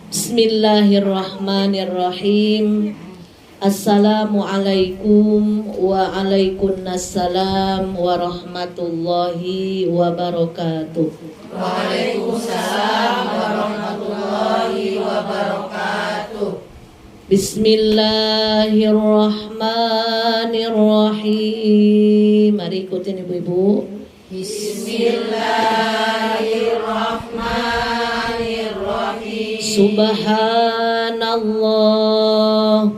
Bismillahirrahmanirrahim. Assalamualaikum waalaikumsalam warahmatullahi wabarakatuh. Waalaikumsalam warahmatullahi wabarakatuh. Bismillahirrahmanirrahim. Mari ikutin ibu-ibu. Bismillahirrahmanirrahim. Subhanallah.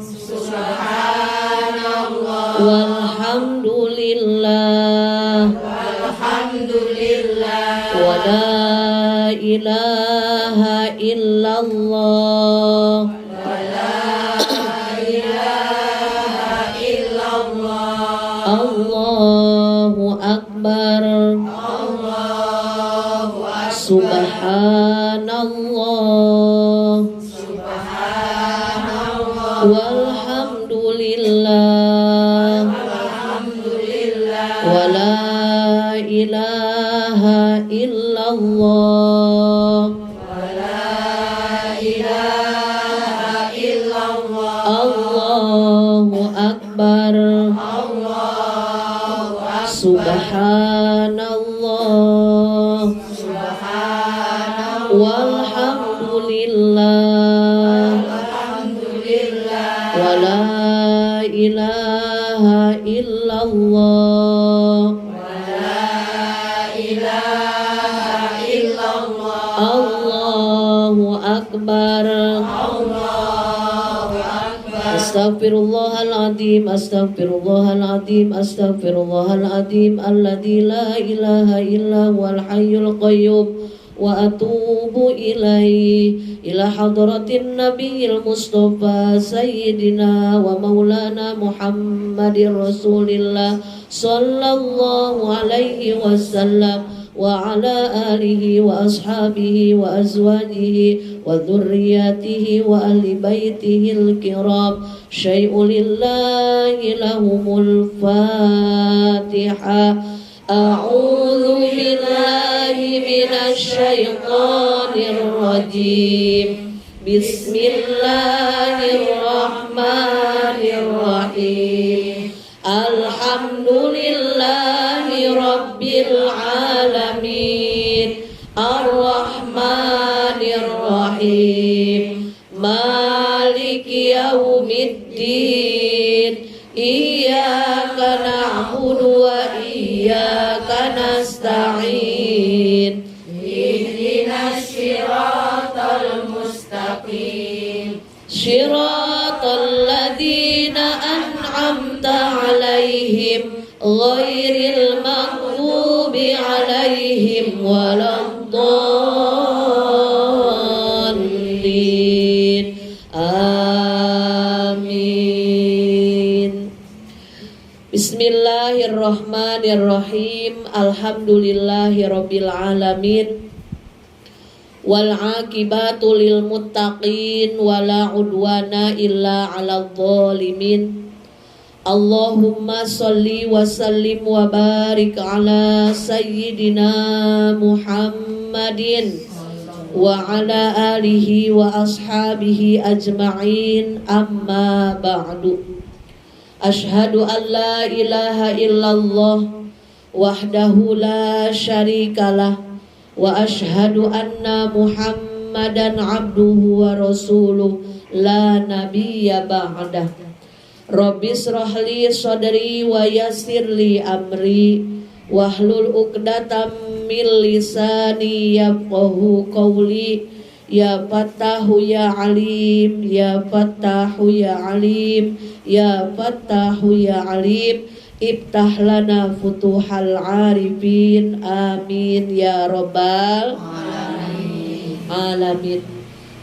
Subhanallah. Walhamdulillah. Walhamdulillah. Wa la ilaha illallah. Wa la ilaha illallah. Allahu akbar. Allahu akbar. Subhanallah. Subhanallah. Walhamdulillah. Alhamdulillah. Wa la ilaha illallah. Wa la ilaha illallah. Allahu akbar. Allahu akbar. Subhanallah. Subhanallah. Walhamdulillah. Alhamdulillah. Wa la ilaha illallah. Wa la ilaha illallah. Allahu akbar. Allahu akbar. Astaghfirullahaladzim, astaghfirullahaladzim, astaghfirullahaladzim, alladzi la ilaha illa huwal hayyul qayyum, wa atubu ilaihi, ila hadratin nabiyil mustafa sayyidina wa maulana Muhammadir Rasulillah sallallahu alaihi wasallam wa ala alihi wa ashabihi wa azwajihi wa dhurriyyatihi wa ahli baitihil kiram. Syai'u lillahi lahumul Fatiha. A'udzu billahi minasy syaithanir rajim. Bismillahirrahmanirrahim. Alhamdulillahi rabbil alamin. Ar-Rahmanir Rahim. Maliki yaumiddin. Iyyaka na'budu wa iyyaka nasta'in. Ihdinas siratal mustaqim. Shiratal ladzina an'amta 'alaihim ghairil maghdubi 'alaihim waladdallin. Amin. Bismillahirrahmanirrahim. Alhamdulillahirabbil alamin. Wal aqibatu lil muttaqin wala udwana illa 'alal zalimin. Allahumma shalli wa sallim wa barik ala sayyidina Muhammadin wa ala alihi wa ashabihi ajma'in, amma ba'du. Ashhadu an la ilaha illallah wahdahu la syarikalah wa ashhadu anna Muhammadan abduhu wa rasuluh la nabiyya ba'dah. Rabbi shrahli sadri wa yassirli amri wahlul 'uqdatam min lisani yafqahu qawli. Ya Fattahu ya Alim, ya Fattahu ya Alim, ya Fattahu ya Alim. Iftah lana futuhal arifin. Amin ya rabbal alamin.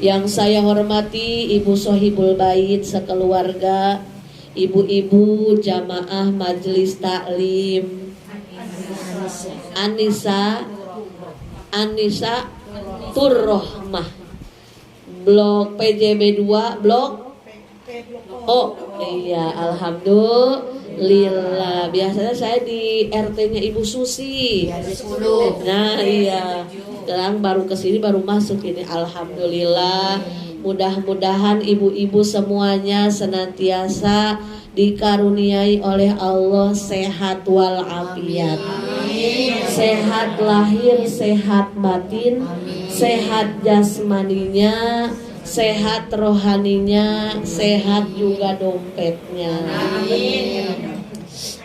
Yang saya hormati Ibu Sohibul Bait sekeluarga, ibu-ibu jamaah majelis taklim, Anissa Turrohmah, blok PJB 2, blok oh iya, alhamdulillah. Biasanya saya di RT-nya Ibu Susi. Nah iya, sekarang baru kesini baru masuk ini. Alhamdulillah. Mudah-mudahan ibu-ibu semuanya senantiasa dikaruniai oleh Allah sehat walafiat. Sehat lahir, sehat batin, sehat jasmaninya, sehat rohaninya, sehat juga dompetnya.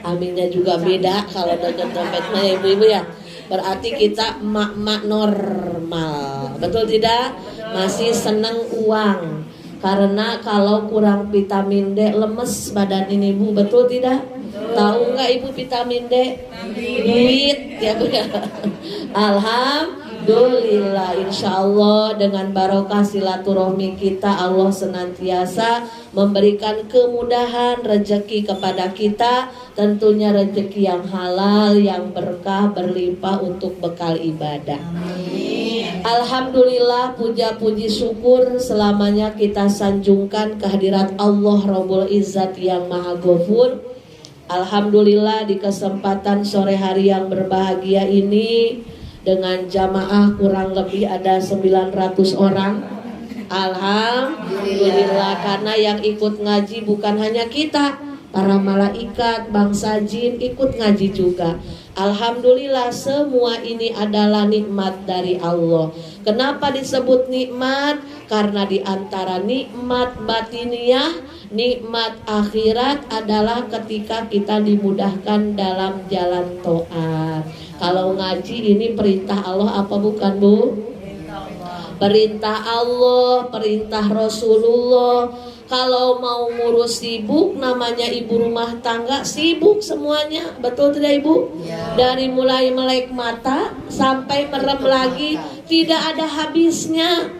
Aminnya juga beda kalau dengan dompetnya ya ibu-ibu ya. Berarti kita emak-emak normal. Betul tidak? Masih seneng uang. Karena kalau kurang vitamin D lemes badan ini Bu. Betul tidak? Tahu nggak ibu vitamin D? Duit ya Bu ya. Alhamdulillah, insya Allah dengan barokah silaturahmi kita Allah senantiasa memberikan kemudahan rezeki kepada kita. Tentunya rezeki yang halal, yang berkah, berlimpah untuk bekal ibadah. Alhamdulillah, puja puji syukur selamanya kita sanjungkan kehadirat Allah Rabbul Izzat yang Maha Ghafur. Alhamdulillah di kesempatan sore hari yang berbahagia ini dengan jamaah kurang lebih ada 900 orang. Alhamdulillah, karena yang ikut ngaji bukan hanya kita, para malaikat, bangsa jin ikut ngaji juga. Alhamdulillah, semua ini adalah nikmat dari Allah. Kenapa disebut nikmat? Karena di antara nikmat batiniah, nikmat akhirat adalah ketika kita dimudahkan dalam jalan taat. Kalau ngaji ini perintah Allah apa bukan Bu? Perintah Allah, perintah Rasulullah. Kalau mau ngurus sibuk, namanya ibu rumah tangga sibuk semuanya. Betul tidak ibu? Ya. Dari mulai melek mata sampai merem lagi, tidak ada habisnya.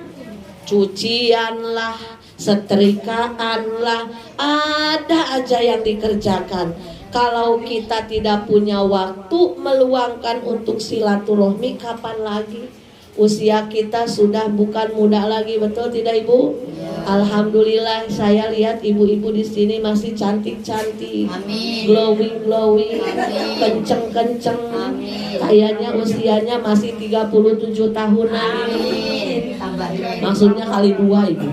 Cucian lah, setrikaan lah, ada aja yang dikerjakan. Kalau kita tidak punya waktu meluangkan untuk silaturahmi, kapan lagi? Usia kita sudah bukan muda lagi, betul tidak ibu? Ya. Alhamdulillah, saya lihat ibu-ibu di sini masih cantik-cantik, glowing, kenceng-kenceng. Kayaknya usianya masih 37 tahunan. Maksudnya kali 2 ibu.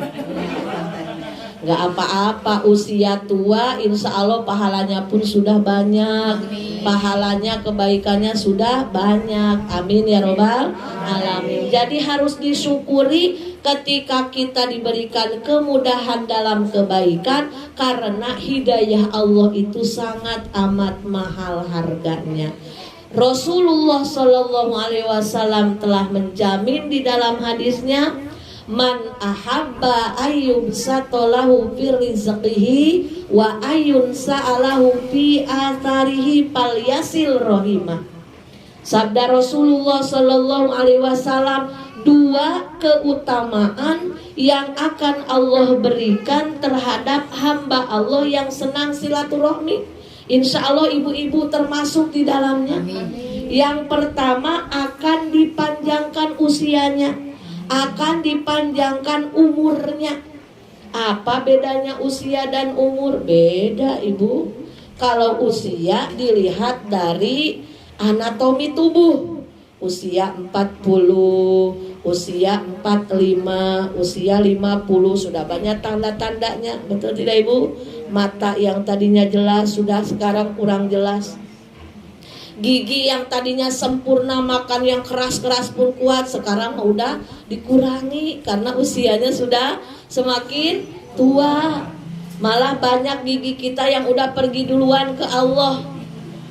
Gak apa-apa, usia tua insya Allah pahalanya pun sudah banyak. Pahalanya, kebaikannya sudah banyak. Amin ya robbal alamin. Jadi harus disyukuri ketika kita diberikan kemudahan dalam kebaikan, karena hidayah Allah itu sangat amat mahal harganya. Rasulullah SAW telah menjamin di dalam hadisnya, man ahabba ayyub satolahu fi rizqihi wa ayyun sa'alahu fi atharihi fal yasil rahimah. Sabda Rasulullah sallallahu alaihi wasallam, 2 keutamaan yang akan Allah berikan terhadap hamba Allah yang senang silaturahmi. Insya Allah ibu-ibu termasuk di dalamnya. Yang pertama, akan dipanjangkan usianya, akan dipanjangkan umurnya. Apa bedanya usia dan umur? Beda ibu. Kalau usia dilihat dari anatomi tubuh, usia 40, usia 45, usia 50 sudah banyak tanda-tandanya. Betul tidak ibu? Mata yang tadinya jelas sudah sekarang kurang jelas. Gigi yang tadinya sempurna, makan yang keras-keras pun kuat, sekarang udah dikurangi karena usianya sudah semakin tua. Malah banyak gigi kita yang udah pergi duluan ke Allah.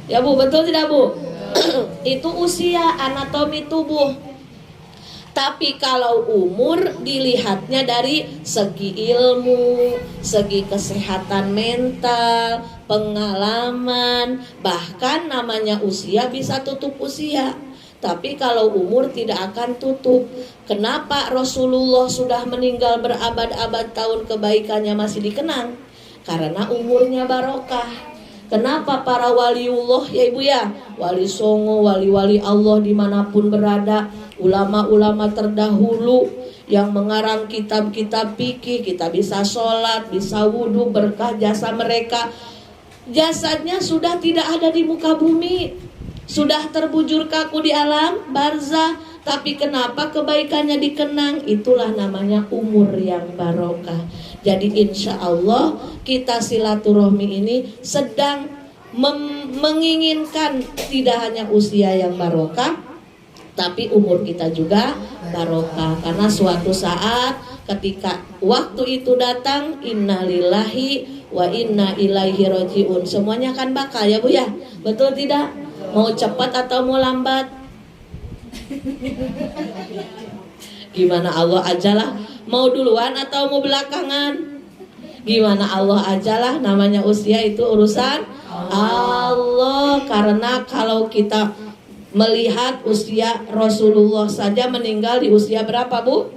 Ya Bu, betul tidak Bu? Itu usia, anatomi tubuh. Tapi kalau umur dilihatnya dari segi ilmu, segi kesehatan mental, pengalaman, bahkan namanya usia bisa tutup usia. Tapi kalau umur tidak akan tutup. Kenapa Rasulullah sudah meninggal berabad-abad tahun kebaikannya masih dikenang? Karena umurnya barokah. Kenapa para waliullah ya ibu ya, wali songo, wali-wali Allah dimanapun berada, ulama-ulama terdahulu yang mengarang kitab-kitab fikih, kita bisa sholat, bisa wudhu, berkah jasa mereka. Jasadnya sudah tidak ada di muka bumi. Sudah terbujur kaku di alam barzah, tapi kenapa kebaikannya dikenang? Itulah namanya umur yang barokah. Jadi insya Allah kita silaturahmi ini sedang menginginkan tidak hanya usia yang barokah, tapi umur kita juga barokah. Karena suatu saat ketika waktu itu datang, innalillahi wa inna ilaihi rojiun, semuanya kan bakal ya Bu ya, betul tidak? Mau cepat atau mau lambat? Gimana Allah ajalah, mau duluan atau mau belakangan? Gimana Allah ajalah, namanya usia itu urusan Allah. Karena kalau kita melihat usia Rasulullah saja meninggal di usia berapa Bu?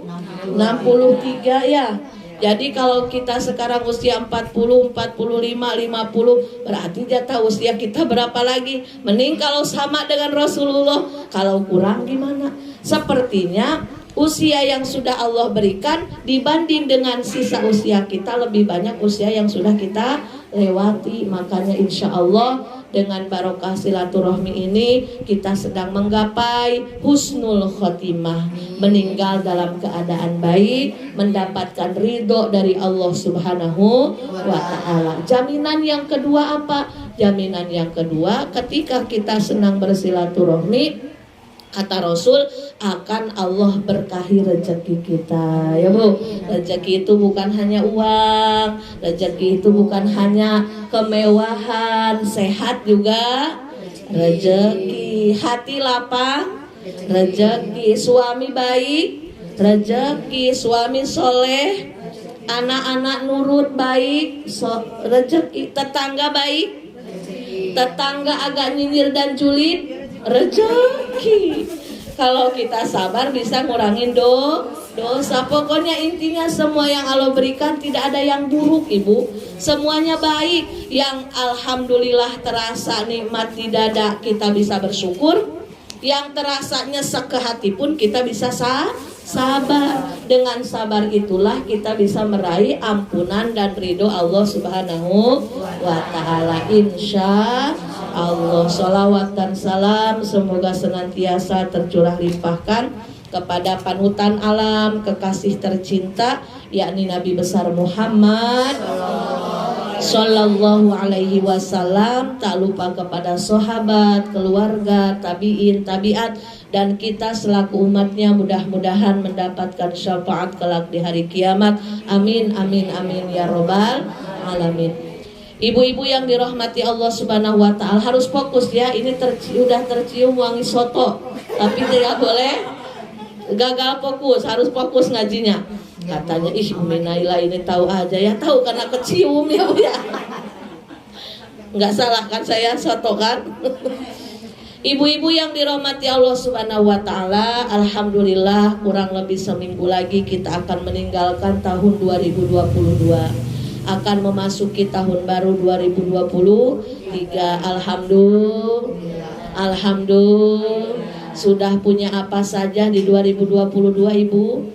63 ya. Jadi kalau kita sekarang usia 40, 45, 50, berarti jatah usia kita berapa lagi? Mending kalau sama dengan Rasulullah, kalau kurang gimana? Sepertinya usia yang sudah Allah berikan dibanding dengan sisa usia kita lebih banyak usia yang sudah kita lewati. Makanya insya Allah dengan barokah silaturahmi ini kita sedang menggapai husnul khotimah, meninggal dalam keadaan baik, mendapatkan ridho dari Allah Subhanahu wa ta'ala. Jaminan yang kedua apa? Jaminan yang kedua, ketika kita senang bersilaturahmi, kata Rasul, akan Allah berkahi rezeki kita, ya Bu. Rezeki itu bukan hanya uang, rezeki itu bukan hanya kemewahan, sehat juga rezeki, hati lapang rezeki, suami baik rezeki, suami soleh, anak-anak nurut baik rezeki, tetangga baik, tetangga agak nyinyir dan julid rezeki. Kalau kita sabar bisa ngurangin dosa. Pokoknya intinya semua yang Allah berikan tidak ada yang buruk Ibu, semuanya baik. Yang alhamdulillah terasa nikmat di dada kita bisa bersyukur, yang terasanya ke hati pun kita bisa sabar. Dengan sabar itulah kita bisa meraih ampunan dan ridho Allah Subhanahu wa ta'ala. Insya Allah, sholawat dan salam semoga senantiasa tercurah limpahkan kepada panutan alam, kekasih tercinta, yakni Nabi besar Muhammad Sallallahu alaihi wasallam. Tak lupa kepada sahabat, keluarga, tabi'in, tabi'at, dan kita selaku umatnya mudah-mudahan mendapatkan syafaat kelak di hari kiamat. Amin, amin, amin ya robbal alamin. Ibu-ibu yang dirahmati Allah Subhanahu wa ta'ala, harus fokus ya. Ini sudah tercium wangi soto, tapi tidak boleh gagal fokus, harus fokus ngajinya. Katanya, ih Umi Naila ini tahu aja ya. Tahu karena kecium ya Bu ya. Nggak salah kan saya soto kan? Ibu-ibu yang dirahmati Allah Subhanahu wa ta'ala, alhamdulillah kurang lebih seminggu lagi kita akan meninggalkan tahun 2022, akan memasuki tahun baru 2023. Alhamdulillah. Sudah punya apa saja di 2022 Ibu?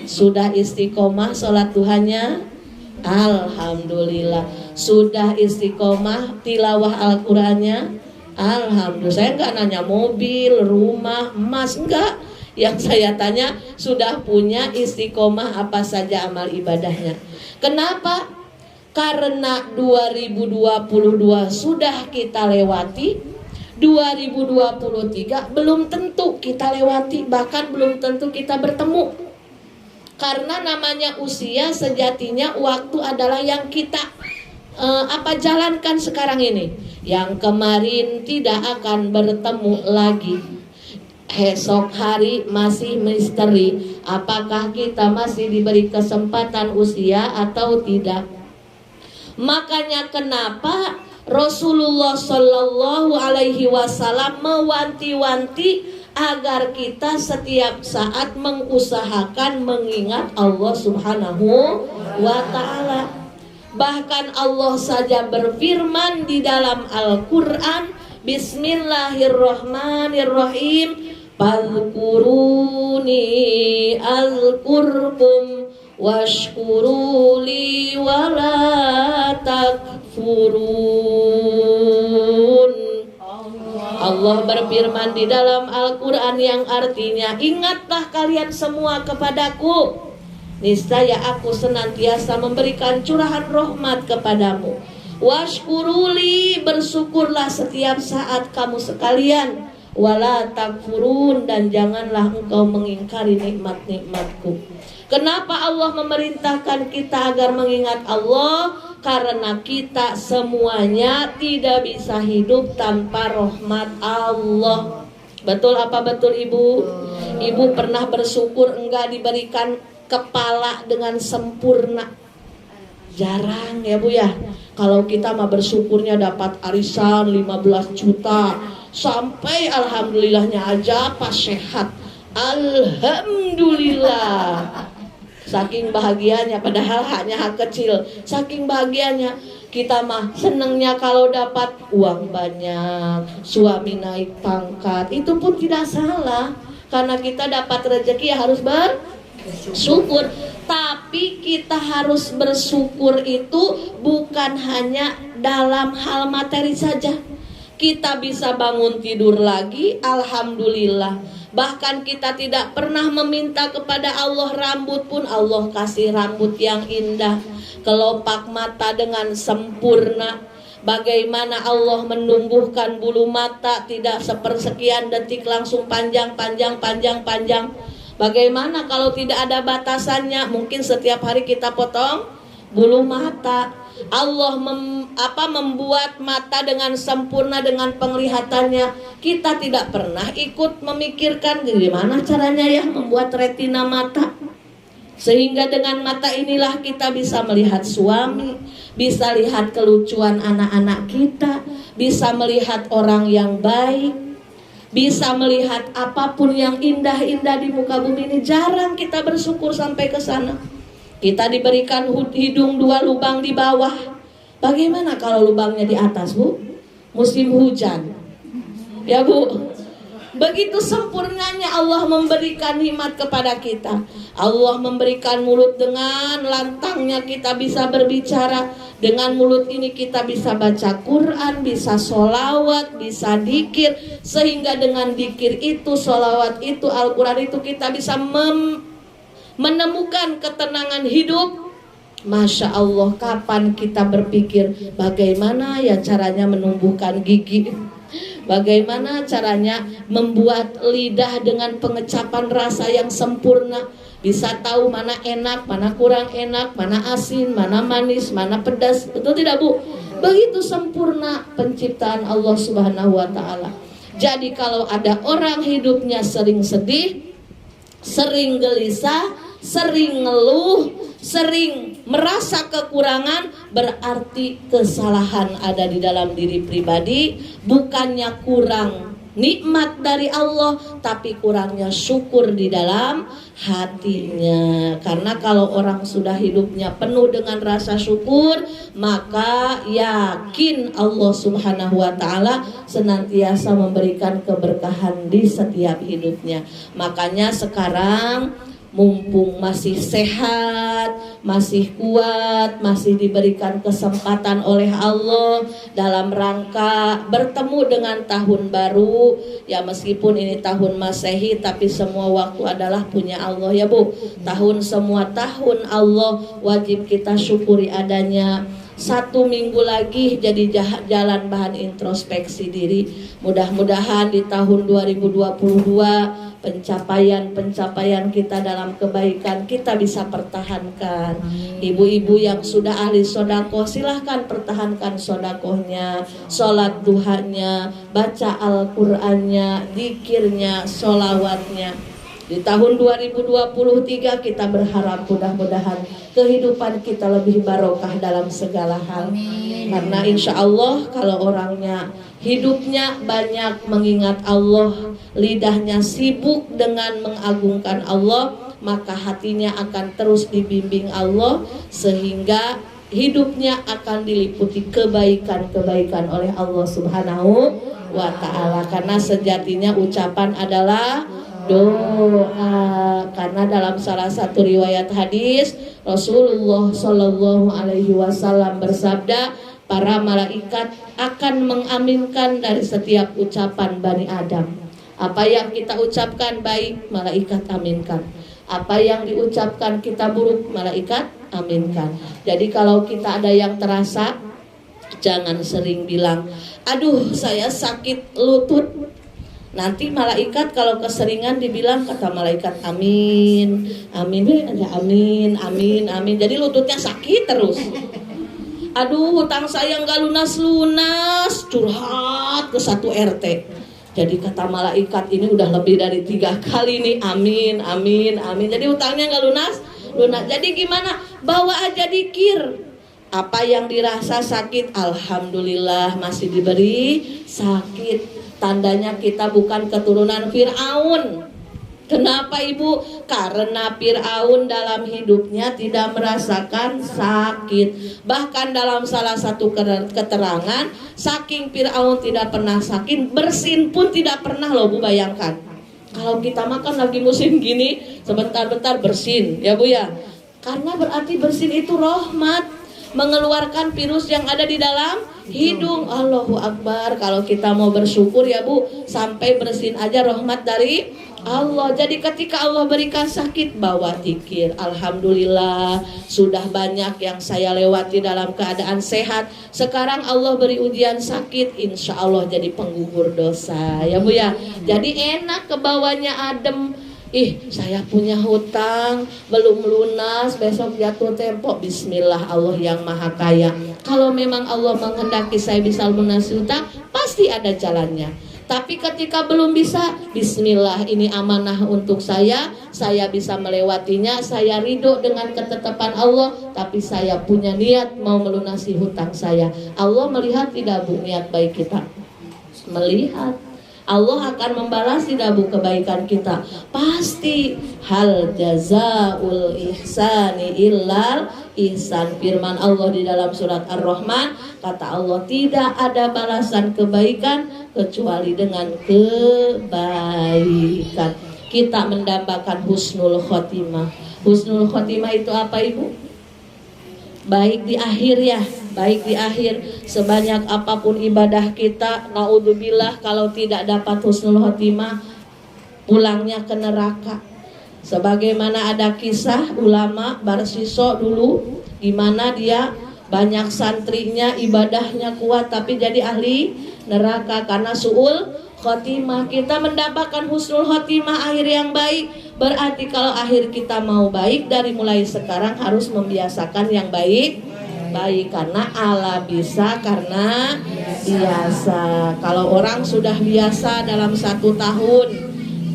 Sudah istiqomah sholat duhanya? Alhamdulillah. Sudah istiqomah tilawah Al-Qur'annya? Alhamdulillah. Saya nggak nanya mobil, rumah, emas, enggak. Yang saya tanya, sudah punya istiqomah apa saja amal ibadahnya. Kenapa? Karena 2022 sudah kita lewati, 2023 belum tentu kita lewati, bahkan belum tentu kita bertemu. Karena namanya usia, sejatinya waktu adalah yang kita jalankan sekarang ini. Yang kemarin tidak akan bertemu lagi. Esok hari masih misteri, apakah kita masih diberi kesempatan usia atau tidak. Makanya kenapa Rasulullah Shallallahu alaihi wasallam mewanti-wanti agar kita setiap saat mengusahakan mengingat Allah Subhanahu wa ta'ala. Bahkan Allah saja berfirman di dalam Al-Quran, Bismillahirrahmanirrahim, Fadhkuruni azkurkum washkuruli wala takfurun. berfirman di dalam Al-Quran yang artinya, ingatlah kalian semua kepadaku, niscaya aku senantiasa memberikan curahan rahmat kepadamu. Washkuruli, bersyukurlah setiap saat kamu sekalian. Wala takfurun, dan janganlah engkau mengingkari nikmat-nikmatku. Kenapa Allah memerintahkan kita agar mengingat Allah? Karena kita semuanya tidak bisa hidup tanpa rahmat Allah. Betul apa betul Ibu? Ibu pernah bersyukur enggak diberikan kepala dengan sempurna? Jarang ya Bu ya. Kalau kita mah bersyukurnya dapat arisan 15 juta, sampai alhamdulillahnya aja pas sehat. Alhamdulillah. Saking bahagianya, padahal hanya hak kecil. Saking bahagianya, kita mah senengnya kalau dapat uang banyak, suami naik pangkat. Itu pun tidak salah, karena kita dapat rezeki ya harus bersyukur. Tapi kita harus bersyukur itu bukan hanya dalam hal materi saja. Kita bisa bangun tidur lagi, alhamdulillah. Bahkan kita tidak pernah meminta kepada Allah rambut pun Allah kasih rambut yang indah, kelopak mata dengan sempurna. Bagaimana Allah menumbuhkan bulu mata tidak sepersekian detik langsung panjang. Bagaimana kalau tidak ada batasannya? Mungkin setiap hari kita potong bulu mata. Allah membuat mata dengan sempurna dengan penglihatannya. Kita tidak pernah ikut memikirkan gimana caranya ya membuat retina mata. Sehingga dengan mata inilah kita bisa melihat suami, bisa lihat kelucuan anak-anak kita, bisa melihat orang yang baik, bisa melihat apapun yang indah-indah di muka bumi ini. Jarang kita bersyukur sampai ke sana. Kita diberikan hidung 2 lubang di bawah. Bagaimana kalau lubangnya di atas, Bu? Musim hujan. Ya, Bu. Begitu sempurnanya Allah memberikan nikmat kepada kita. Allah memberikan mulut, dengan lantangnya kita bisa berbicara. Dengan mulut ini kita bisa baca Quran, bisa sholawat, bisa dikir. Sehingga dengan dikir itu, sholawat itu, Al-Quran itu kita bisa menemukan ketenangan hidup. Masya Allah, kapan kita berpikir bagaimana ya caranya menumbuhkan gigi, bagaimana caranya membuat lidah dengan pengecapan rasa yang sempurna, bisa tahu mana enak, mana kurang enak, mana asin, mana manis, mana pedas. Betul tidak, Bu? Begitu sempurna penciptaan Allah Subhanahu wa ta'ala. Jadi kalau ada orang hidupnya sering sedih, sering gelisah, sering ngeluh, sering merasa kekurangan, berarti kesalahan ada di dalam diri pribadi. Bukannya kurang nikmat dari Allah, tapi kurangnya syukur di dalam hatinya. Karena kalau orang sudah hidupnya penuh dengan rasa syukur, maka yakin Allah Subhanahu wa ta'ala senantiasa memberikan keberkahan di setiap hidupnya. Makanya sekarang mumpung masih sehat, masih kuat, masih diberikan kesempatan oleh Allah dalam rangka bertemu dengan tahun baru. Ya meskipun ini tahun Masehi, tapi semua waktu adalah punya Allah ya Bu. Semua tahun Allah wajib kita syukuri adanya. 1 minggu lagi jadi jalan bahan introspeksi diri. Mudah-mudahan di tahun 2022 pencapaian kita dalam kebaikan kita bisa pertahankan. Ibu-ibu yang sudah ahli sodakoh, silahkan pertahankan sodakohnya, sholat duhanya, baca Al-Qurannya, zikirnya, sholawatnya. Di tahun 2023 kita berharap mudah-mudahan kehidupan kita lebih barokah dalam segala hal. Karena insya Allah kalau orangnya hidupnya banyak mengingat Allah, lidahnya sibuk dengan mengagungkan Allah, maka hatinya akan terus dibimbing Allah, sehingga hidupnya akan diliputi kebaikan-kebaikan oleh Allah Subhanahu wa ta'ala. Karena sejatinya ucapan adalah doa. Karena dalam salah satu riwayat hadis Rasulullah Shallallahu Alaihi Wasallam bersabda, para malaikat akan mengaminkan dari setiap ucapan Bani Adam. Apa yang kita ucapkan baik, malaikat aminkan. Apa yang diucapkan kita buruk, malaikat aminkan. Jadi kalau kita ada yang terasa, jangan sering bilang, aduh saya sakit lutut. Nanti malaikat kalau keseringan dibilang, kata malaikat amin, amin, amin, amin, amin. Jadi lututnya sakit terus. Aduh hutang saya nggak lunas-lunas, curhat ke satu RT. Jadi kata malaikat ini udah lebih dari 3 kali nih, amin, amin, amin. Jadi hutangnya nggak lunas. Jadi gimana? Bawa aja dikir. Apa yang dirasa sakit, alhamdulillah masih diberi sakit. Tandanya kita bukan keturunan Fir'aun. Kenapa Ibu? Karena Fir'aun dalam hidupnya tidak merasakan sakit. Bahkan dalam salah satu keterangan, saking Fir'aun tidak pernah sakit, bersin pun tidak pernah loh Bu, bayangkan. Kalau kita makan lagi musim gini, sebentar-bentar bersin ya Bu ya. Karena berarti bersin itu rahmat, mengeluarkan virus yang ada di dalam hidung. Allahu Akbar. Kalau kita mau bersyukur ya Bu, sampai bersin aja rahmat dari Allah. Jadi ketika Allah berikan sakit, bawa zikir. Alhamdulillah sudah banyak yang saya lewati dalam keadaan sehat. Sekarang Allah beri ujian sakit, insya Allah jadi penggugur dosa ya Bu ya. Jadi enak kebawanya adem. Saya punya hutang belum lunas, besok jatuh tempo. Bismillah, Allah yang maha kaya. Kalau memang Allah menghendaki saya bisa lunasi hutang, pasti ada jalannya. Tapi ketika belum bisa, bismillah, ini amanah untuk saya bisa melewatinya, saya ridho dengan ketetapan Allah, tapi saya punya niat mau melunasi hutang saya. Allah melihat tidak Bu niat baik kita? Melihat. Allah akan membalas tidak Bu kebaikan kita? Pasti. Hal jazaul ihsani illal ihsan. Firman Allah di dalam surat Ar-Rahman, kata Allah, tidak ada balasan kebaikan kecuali dengan kebaikan. Kita mendambakan husnul khotimah. Husnul khotimah itu apa Ibu? Baik di akhir ya, baik di akhir. Sebanyak apapun ibadah kita, naudzubillah kalau tidak dapat husnul khotimah, pulangnya ke neraka. Sebagaimana ada kisah ulama Barsiso dulu, di mana dia banyak santrinya, ibadahnya kuat tapi jadi ahli neraka karena su'ul khotimah. Kita mendapatkan husnul khotimah, akhir yang baik. Berarti kalau akhir kita mau baik, dari mulai sekarang harus membiasakan yang baik. Karena ala bisa karena biasa. Kalau orang sudah biasa dalam 1 tahun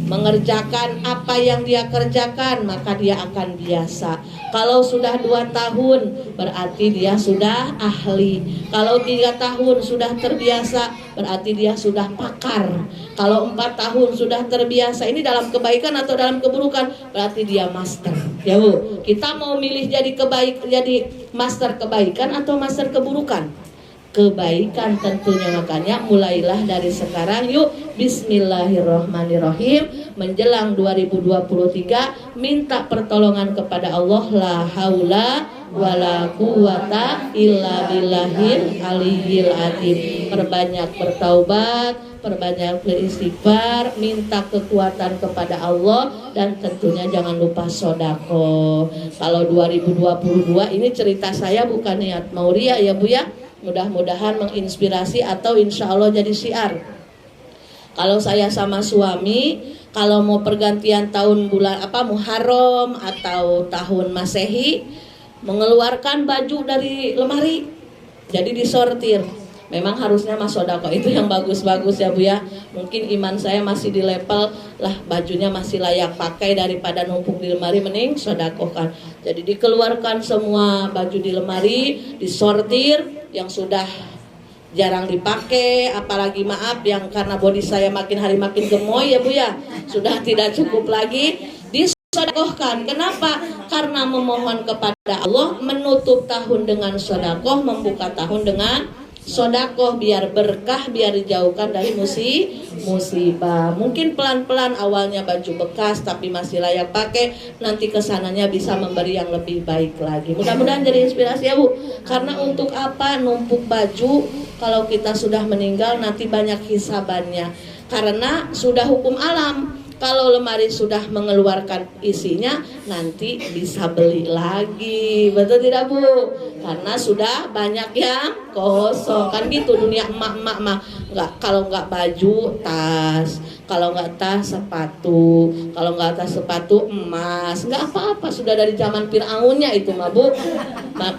mengerjakan apa yang dia kerjakan, maka dia akan biasa. Kalau sudah 2 tahun, berarti dia sudah ahli. Kalau 3 tahun sudah terbiasa, berarti dia sudah pakar. Kalau 4 tahun sudah terbiasa, ini dalam kebaikan atau dalam keburukan, berarti dia master. Ya Bu, kita mau milih jadi master kebaikan atau master keburukan? Kebaikan tentunya, makanya mulailah dari sekarang yuk. Bismillahirrahmanirrahim. Menjelang 2023, minta pertolongan kepada Allah. La haula wala quwata illa billahil aliyyil azim. Perbanyak bertaubat, perbanyak beristighfar, minta kekuatan kepada Allah, dan tentunya jangan lupa sodako. Kalau 2022 ini cerita saya bukan niat mau ria ya Bu ya. Mudah-mudahan menginspirasi atau insya Allah jadi syiar. Kalau saya sama suami, kalau mau pergantian tahun bulan Muharram atau tahun Masehi, mengeluarkan baju dari lemari, jadi disortir. Memang harusnya mas sodako itu yang bagus-bagus ya Bu ya. Mungkin iman saya masih di level lah, bajunya masih layak pakai daripada numpuk di lemari, mending sodakokan. Jadi dikeluarkan semua baju di lemari, disortir. Yang sudah jarang dipakai, apalagi maaf yang karena body saya makin hari makin gemoy ya Bu ya, sudah tidak cukup lagi, disedekahkan. Kenapa? Karena memohon kepada Allah, menutup tahun dengan sedekah, membuka tahun dengan sodakoh biar berkah, biar dijauhkan dari musibah. Mungkin pelan-pelan awalnya baju bekas tapi masih layak pakai, nanti kesananya bisa memberi yang lebih baik lagi. Mudah-mudahan jadi inspirasi ya Bu. Karena untuk apa numpuk baju kalau kita sudah meninggal nanti banyak hisabannya. Karena sudah hukum alam. Kalau lemari sudah mengeluarkan isinya, nanti bisa beli lagi. Betul tidak Bu? Karena sudah banyak yang kosong. Kan gitu dunia emak-emak mah. Kalau nggak baju, tas. Kalau nggak tas, sepatu. Kalau nggak tas, sepatu, emas. Nggak apa-apa, sudah dari zaman Fir'aunnya itu mah Bu.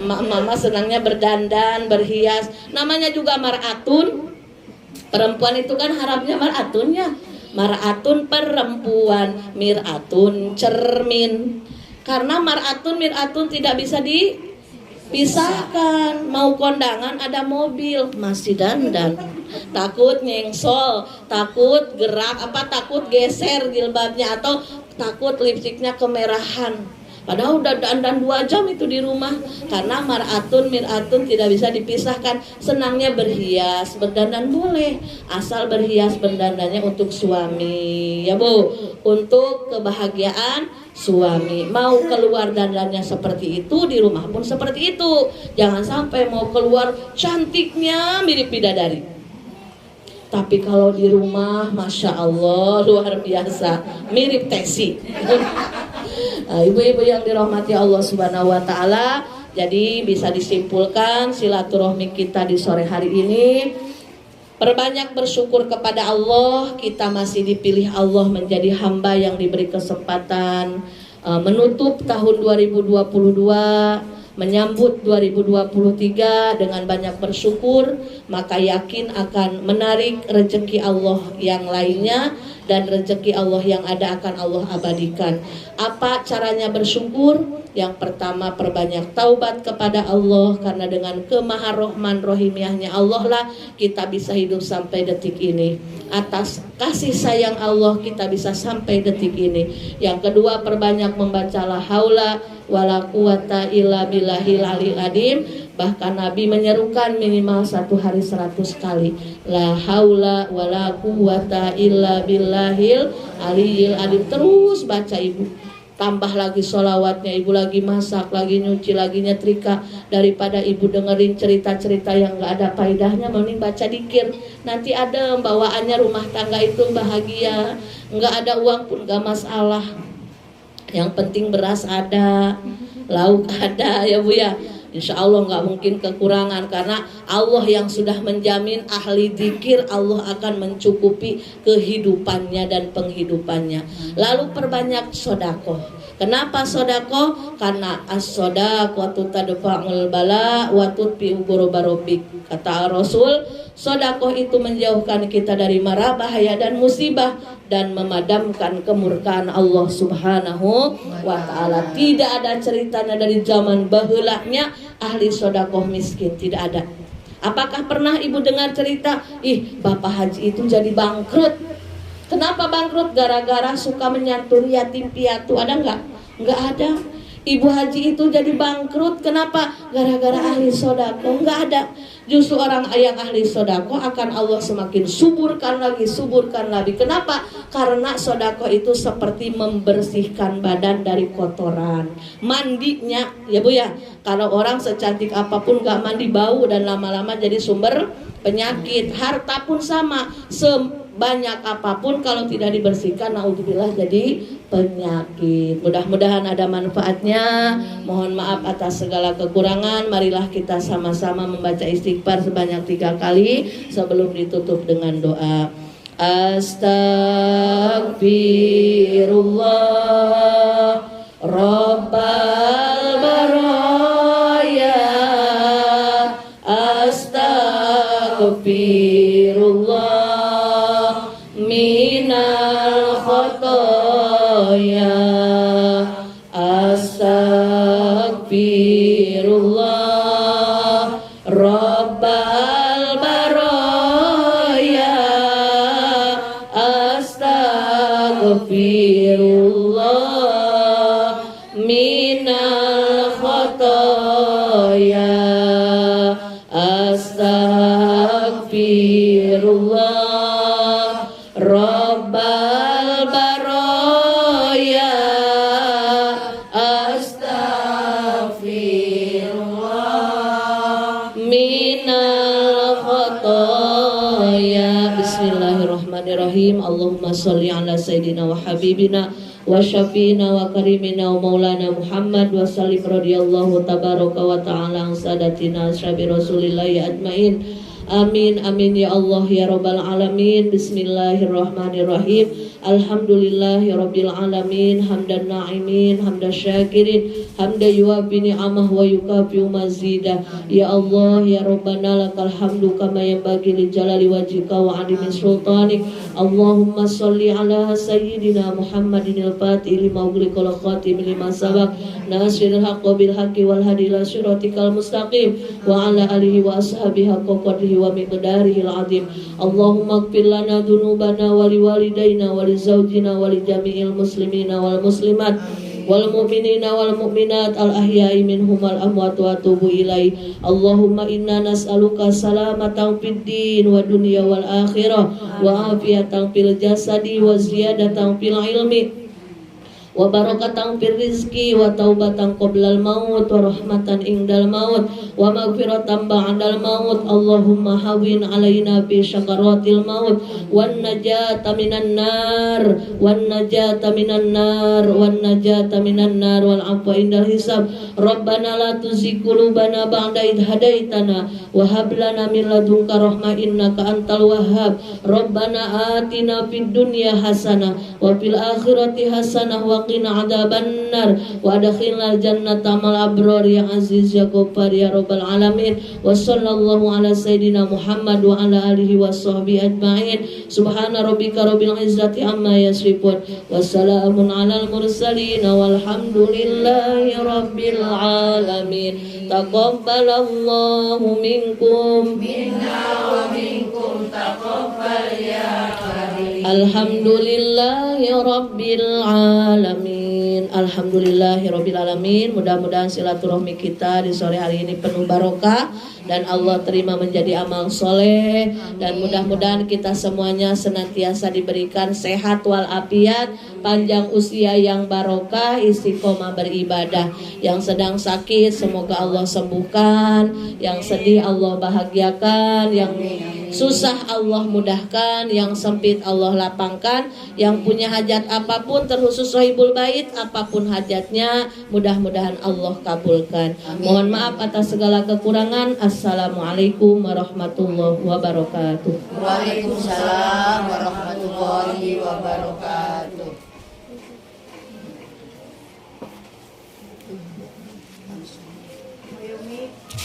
Mama senangnya berdandan, berhias. Namanya juga mar'atun. Perempuan itu kan harapnya mar'atunnya. Mar'atun perempuan, mir'atun cermin. Karena mar'atun, mir'atun tidak bisa dipisahkan. Mau kondangan ada mobil, masih dandan. Takut nyengsol, takut gerak, takut geser jilbabnya, atau takut lipstiknya kemerahan. Padahal udah dandan 2 jam itu di rumah. Karena mar'atun, mir'atun tidak bisa dipisahkan. Senangnya berhias, berdandan boleh, asal berhias berdandannya untuk suami, ya Bu, untuk kebahagiaan suami. Mau keluar dandannya seperti itu, di rumah pun seperti itu. Jangan sampai mau keluar cantiknya mirip bidadari, tapi kalau di rumah Masya Allah luar biasa mirip Tesi. Ibu-ibu yang dirahmati Allah Subhanahu wa Ta'ala, jadi bisa disimpulkan silaturahmi kita di sore hari ini, perbanyak bersyukur kepada Allah. Kita masih dipilih Allah menjadi hamba yang diberi kesempatan menutup tahun 2022, menyambut 2023 dengan banyak bersyukur, maka yakin akan menarik rezeki Allah yang lainnya, dan rezeki Allah yang ada akan Allah abadikan. Apa caranya bersyukur? Yang pertama, perbanyak taubat kepada Allah, karena dengan kemaharahman rohimiahnya Allah lah kita bisa hidup sampai detik ini. Atas kasih sayang Allah kita bisa sampai detik ini. Yang kedua, perbanyak membaca la haula wala quwata illa billahil aliyil azim. Bahkan Nabi menyerukan minimal 1 hari 100 kali. La haula wala quwata illa billahil aliyil azim. Terus baca ibu. Tambah lagi sholawatnya, ibu lagi masak, lagi nyuci, lagi nyetrika. Daripada ibu dengerin cerita-cerita yang gak ada faedahnya, mending baca dikir. Nanti ada bawaannya rumah tangga itu bahagia. Gak ada uang pun gak masalah. Yang penting beras ada, lauk ada, ya Bu ya. Insya Allah nggak mungkin kekurangan, karena Allah yang sudah menjamin ahli dzikir, Allah akan mencukupi kehidupannya dan penghidupannya. Lalu perbanyak sodakoh. Kenapa sodakoh? Karena as-sodaqatu tadfa'ul bala wa tudfi'u ghadabarobik. Kata Rasul, sodakoh itu menjauhkan kita dari mara bahaya dan musibah, dan memadamkan kemurkaan Allah Subhanahu wa Ta'ala. Tidak ada ceritanya dari zaman bahulanya ahli sodakoh miskin, tidak ada. Apakah pernah ibu dengar cerita, Bapak Haji itu jadi bangkrut? Kenapa bangkrut? Gara-gara suka menyantuni yatim piatu. Ada nggak? Nggak ada. Ibu Haji itu jadi bangkrut, kenapa? Gara-gara ahli sodako. Nggak ada. Justru orang yang ahli sodako akan Allah semakin suburkan lagi. Kenapa? Karena sodako itu seperti membersihkan badan dari kotoran. Mandinya, ya Bu ya, kalau orang secantik apapun nggak mandi bau, dan lama-lama jadi sumber penyakit. Harta pun sama, sebanyak apapun kalau tidak dibersihkan, naudzubillah, jadi penyakit. Mudah-mudahan ada manfaatnya. Mohon maaf atas segala kekurangan. Marilah kita sama-sama membaca istighfar sebanyak 3 kali sebelum ditutup dengan doa. Astagfirullah Rabbal baraya. Astagfirullah minal khotoya. Astagfirullah Rabbal baraya. Astagfirullah minal khotoya. Astagfirullah Bismillahirrahmanirrahim. Allahumma sholli ala sayyidina wa habibina wa syafiina wa karimina wa maulana Muhammad wa sallim radhiyallahu tabaraka wa ta'ala an sadatina ashabi rasulillahi ajmain. Amin amin ya Allah ya rabbal alamin. Bismillahirrahmanirrahim. Alhamdulillahi rabbil alamin. Hamdan na'imin, hamdan syakirin, hamdan yuwafi ni'amah wa yukafi'u mazidah. Ya Allah ya Rabbana lakal hamdu kama yanbaghi li jalali wajhika wa 'azimi sultanik. Allahumma sholli ala sayyidina Muhammadin al-fatih lima ughliqa wal khatim lima sabaq nasiril haqqi bil haqqi wal hadi ila siratikal mustaqim wa ala alihi wa ashabihi haqqa qadrihi wa miqdarihi al-'azim. Allahumma ighfir lana dzunubana wa liwalidayna wa li zawjina wa li jami'il muslimina wal muslimat wal mu'minina wal mu'minat al ahya'i minhum wal amwat wa atubu ilaih. Allahumma inna nas'aluka salamatan fid din wa dunya wal akhirah wa afiyatan fil jasadi wa ziyadatan fil ilmi wa barakatan fil rizqi wa taubatan qoblal maut wa rahmatan indal maut wa maghfiratan ba'dal maut. Allahumma hawin alaina fi syakaratil maut wan najata minan nar wan najata minan nar wan najata minan nar wal afwa indal hisab. Rabbana la tuzigh qulubana ba'da idh hadaitana wa hab lana min ladunka rahmah innaka antal wahhab. Rabbana atina fid dunya hasanah wa fil akhirati hasanah wa qina adzaban nar wa adkhilnal jannata mal abrar ya aziz ya ghaffar ya rabbal alamin. Wa sallallahu ala sayyidina Muhammad wa ala alihi washabbihi ajmain. Subhana rabbika rabbil izzati amma yasifun wa salamun alal mursalin walhamdulillahi rabbil alamin. Taqabbalallahu minkum minna wa minkum taqabbal ya karim. Alhamdulillahi rabbil alamin. Alhamdulillahi rabbil alamin. Mudah-mudahan silaturahmi kita di sore hari ini penuh barokah dan Allah terima menjadi amal soleh, dan mudah-mudahan kita semuanya senantiasa diberikan sehat walafiat, panjang usia yang barokah, istiqomah beribadah. Yang sedang sakit semoga Allah sembuhkan, yang sedih Allah bahagiakan, yang susah Allah mudahkan, yang sempit Allah lapangkan, yang punya hajat apapun terkhusus Sohibul Bait apapun hajatnya mudah-mudahan Allah kabulkan. Mohon maaf atas segala kekurangan. Assalamualaikum warahmatullahi wabarakatuh. Waalaikumsalam warahmatullahi wabarakatuh.